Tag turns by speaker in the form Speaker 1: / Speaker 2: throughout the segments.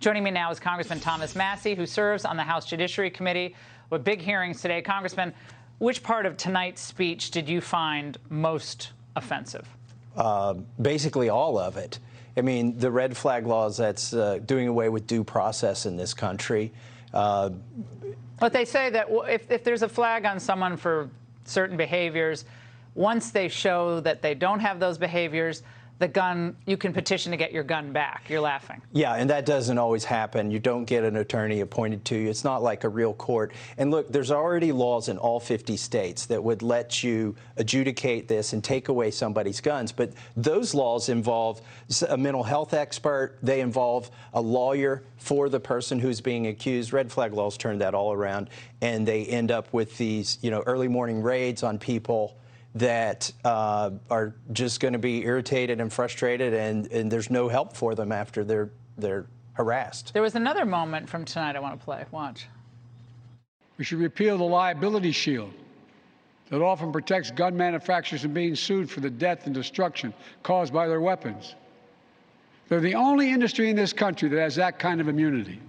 Speaker 1: Joining me now is Congressman Thomas Massie, who serves on the House Judiciary Committee with big hearings today. Congressman, which part of tonight's speech did you find most offensive?
Speaker 2: Basically all of it. I mean, the red flag laws, that's doing away with due process in this country.
Speaker 1: But they say that if there's a flag on someone for certain behaviors, once they show that they don't have those behaviors, the gun, you can petition to get your gun back. You're laughing.
Speaker 2: Yeah, and that doesn't always happen. You don't get an attorney appointed to you. It's not like a real court. And look, there's already laws in all 50 states that would let you adjudicate this and take away somebody's guns. But those laws involve a mental health expert. They involve a lawyer for the person who's being accused. Red flag laws turn that all around, and they end up with these, early morning raids on people that are just going to be irritated and frustrated, and there's no help for them after they're harassed.
Speaker 1: There was another moment from tonight I want to play. Watch.
Speaker 3: We should repeal the liability shield that often protects gun manufacturers from being sued for the death and destruction caused by their weapons. They're the only industry in this country that has that kind of immunity.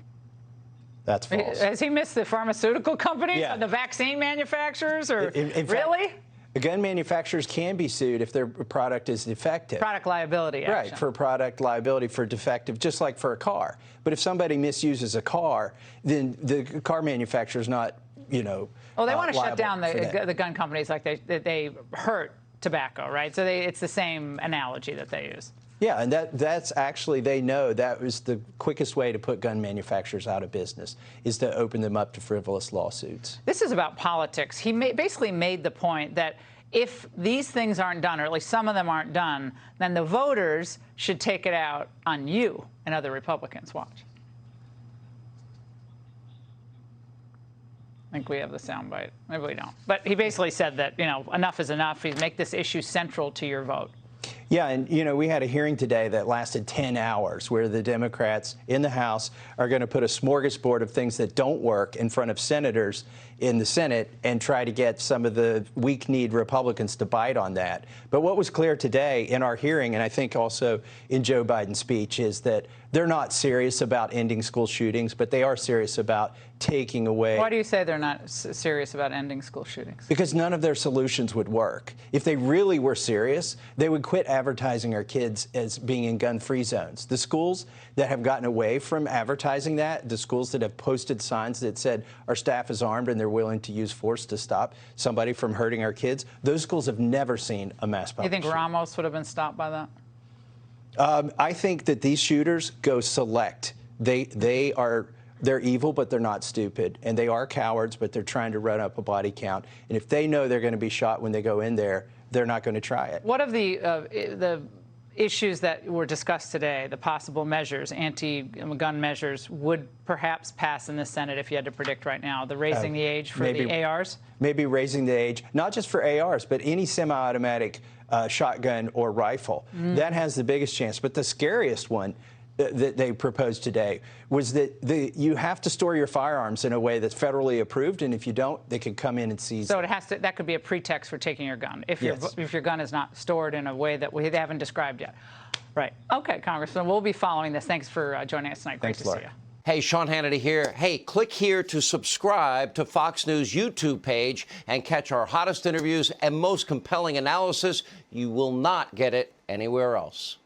Speaker 2: That's false.
Speaker 1: Has he missed the pharmaceutical companies?
Speaker 2: Yeah.
Speaker 1: Or the vaccine manufacturers? Or
Speaker 2: in fact,
Speaker 1: really?
Speaker 2: Gun manufacturers can be sued if their product is defective.
Speaker 1: Product liability action.
Speaker 2: Right, for product liability for defective, just like for a car. But if somebody misuses a car, then the car manufacturer's not,
Speaker 1: Well, they want to shut down
Speaker 2: the
Speaker 1: the gun companies like they hurt tobacco, right? So it's the same analogy that they use.
Speaker 2: Yeah, and that's actually, they know that was the quickest way to put gun manufacturers out of business, is to open them up to frivolous lawsuits.
Speaker 1: This is about politics. He basically made the point that if these things aren't done, or at least some of them aren't done, then the voters should take it out on you and other Republicans. Watch. I think we have the soundbite. Maybe we don't. But he basically said that, enough is enough. He'd make this issue central to your vote.
Speaker 2: Yeah, and, we had a hearing today that lasted 10 hours where the Democrats in the House are going to put a smorgasbord of things that don't work in front of senators in the Senate and try to get some of the weak-kneed Republicans to bite on that. But what was clear today in our hearing, and I think also in Joe Biden's speech, is that they're not serious about ending school shootings, but they are serious about taking away.
Speaker 1: Why do you say they're not serious about ending school shootings?
Speaker 2: Because none of their solutions would work. If they really were serious, they would quit advertising our kids as being in gun-free zones. The schools that have gotten away from advertising that, the schools that have posted signs that said our staff is armed and they're willing to use force to stop somebody from hurting our kids, those schools have never seen a mass public
Speaker 1: shooting. You think Ramos would have been stopped by that?
Speaker 2: I think that these shooters go select. They're evil, but they're not stupid. And they are cowards, but they're trying to run up a body count. And if they know they're going to be shot when they go in there, they're not going to try it.
Speaker 1: What of the issues that were discussed today, the possible measures, anti-gun measures, would perhaps pass in the Senate if you had to predict right now? The raising the age for the ARs?
Speaker 2: Maybe raising the age, not just for ARs, but any semi-automatic shotgun or rifle. That has the biggest chance. But the scariest one that they proposed today was that you have to store your firearms in a way that's federally approved, and if you don't, they could come in and seize.
Speaker 1: So that could be a pretext for taking your gun if your gun is not stored in a way that they haven't described yet. Right. Okay, Congressman, we'll be following this. Thanks for joining us tonight. Great to see you.
Speaker 4: Hey, Sean Hannity here. Hey, click here to subscribe to Fox News YouTube page and catch our hottest interviews and most compelling analysis. You will not get it anywhere else.